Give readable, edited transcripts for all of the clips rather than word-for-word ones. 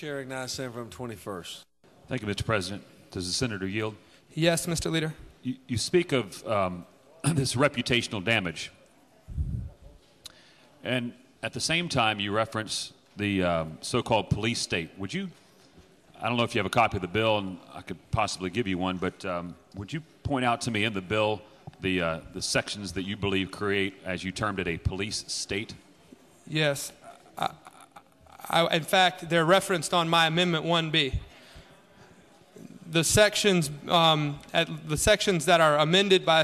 Chair recognizes Senator from 21st. Thank you, Mr. President. Does the Senator yield? Yes, Mr. Leader. You speak of this reputational damage. And at the same time, you reference the so-called police state. Would you, I don't know if you have a copy of the bill, and I could possibly give you one, but would you point out to me in the bill the sections that you believe create, as you termed it, a police state? Yes. In fact, they're referenced on my Amendment 1B. The sections that are amended by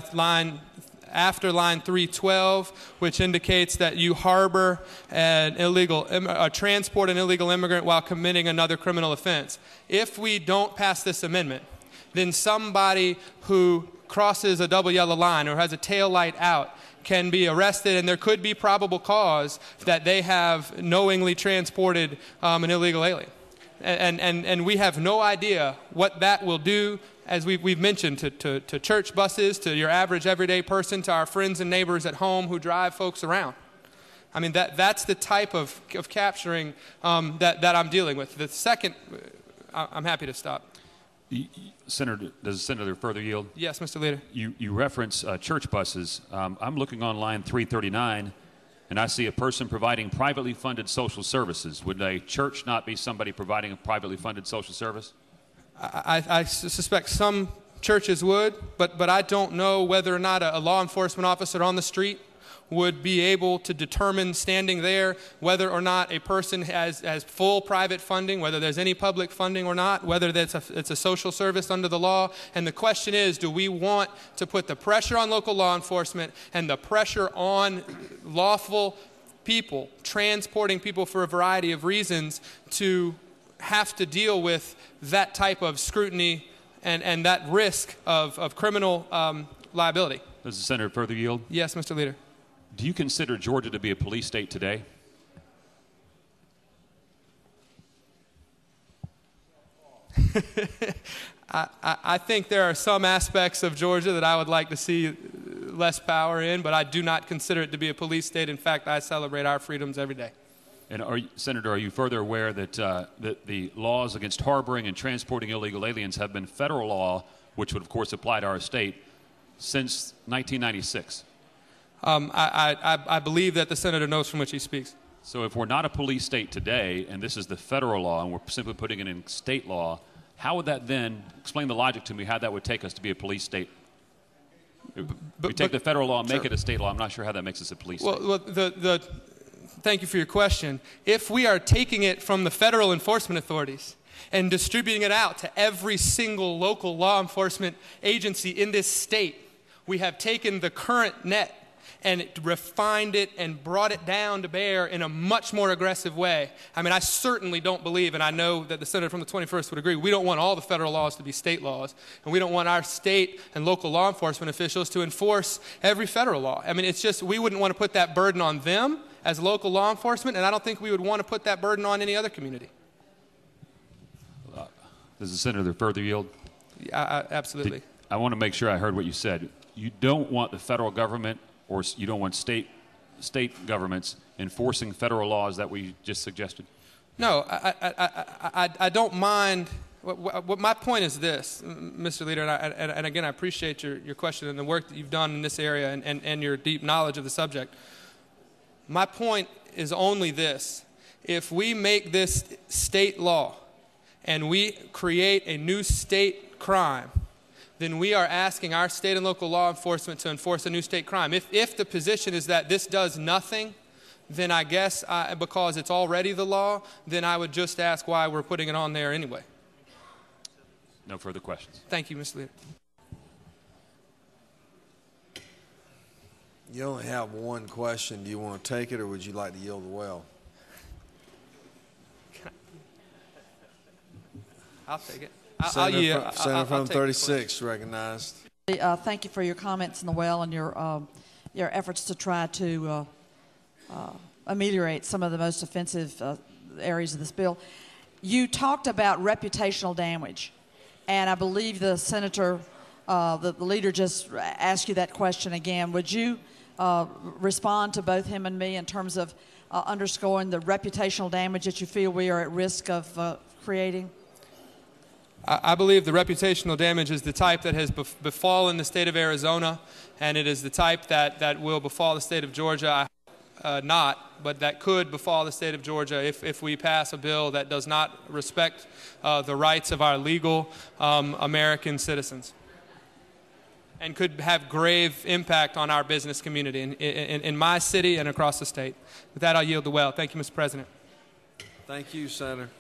after line 312, which indicates that you harbor transport an illegal immigrant while committing another criminal offense. If we don't pass this amendment, then somebody who crosses a double yellow line or has a tail light out can be arrested, and there could be probable cause that they have knowingly transported an illegal alien. And we have no idea what that will do, as we've mentioned, to church buses, to your average everyday person, to our friends and neighbors at home who drive folks around. I mean, that's the type of capturing that I'm dealing with. The second, I'm happy to stop. Senator, does the Senator further yield? Yes, Mr. Leader. You reference church buses. I'm looking on line 339, and I see a person providing privately funded social services. Would a church not be somebody providing a privately funded social service? I suspect some churches would, but I don't know whether or not a law enforcement officer on the street would be able to determine, standing there, whether or not a person has full private funding, whether there's any public funding or not, whether it's a social service under the law. And the question is, do we want to put the pressure on local law enforcement and the pressure on lawful people transporting people for a variety of reasons to have to deal with that type of scrutiny and that risk of criminal liability? Does the Senator further yield? Yes, Mr. Leader. Do you consider Georgia to be a police state today? I think there are some aspects of Georgia that I would like to see less power in, but I do not consider it to be a police state. In fact, I celebrate our freedoms every day. And Senator, are you further aware that, that the laws against harboring and transporting illegal aliens have been federal law, which would, of course, apply to our state, since 1996? I believe that the Senator knows from which he speaks. So if we're not a police state today, and this is the federal law, and we're simply putting it in state law, how would that then, explain the logic to me, how that would take us to be a police state? If we take the federal law and make it a state law, I'm not sure how that makes us a police state. Well, thank you for your question. If we are taking it from the federal enforcement authorities and distributing it out to every single local law enforcement agency in this state, we have taken the current net and refined it and brought it down to bear in a much more aggressive way. I mean, I certainly don't believe, and I know that the Senator from the 21st would agree, we don't want all the federal laws to be state laws, and we don't want our state and local law enforcement officials to enforce every federal law. I mean, it's just, we wouldn't want to put that burden on them as local law enforcement, and I don't think we would want to put that burden on any other community. Does the Senator further yield? Yeah, absolutely. I want to make sure I heard what you said. You don't want the federal government, or you don't want state governments enforcing federal laws that we just suggested? No, I don't mind. What my point is this, Mr. Leader, and again, I appreciate your question and the work that you've done in this area and your deep knowledge of the subject. My point is only this. If we make this state law and we create a new state crime, then we are asking our state and local law enforcement to enforce a new state crime. If the position is that this does nothing, then I guess because it's already the law, then I would just ask why we're putting it on there anyway. No further questions. Thank you, Mr. Leader. You only have one question. Do you want to take it, or would you like to yield the well? I'll take it. Senator from 36 recognized. Thank you for your comments in the well and your efforts to try to ameliorate some of the most offensive areas of this bill. You talked about reputational damage, and I believe the Senator, the leader just asked you that question again. Would you respond to both him and me in terms of underscoring the reputational damage that you feel we are at risk of creating? I believe the reputational damage is the type that has befallen the state of Arizona, and it is the type that will befall the state of Georgia. Not, but that could befall the state of Georgia if we pass a bill that does not respect the rights of our legal American citizens, and could have grave impact on our business community in my city and across the state. With that, I'll yield the well. Thank you, Mr. President. Thank you, Senator.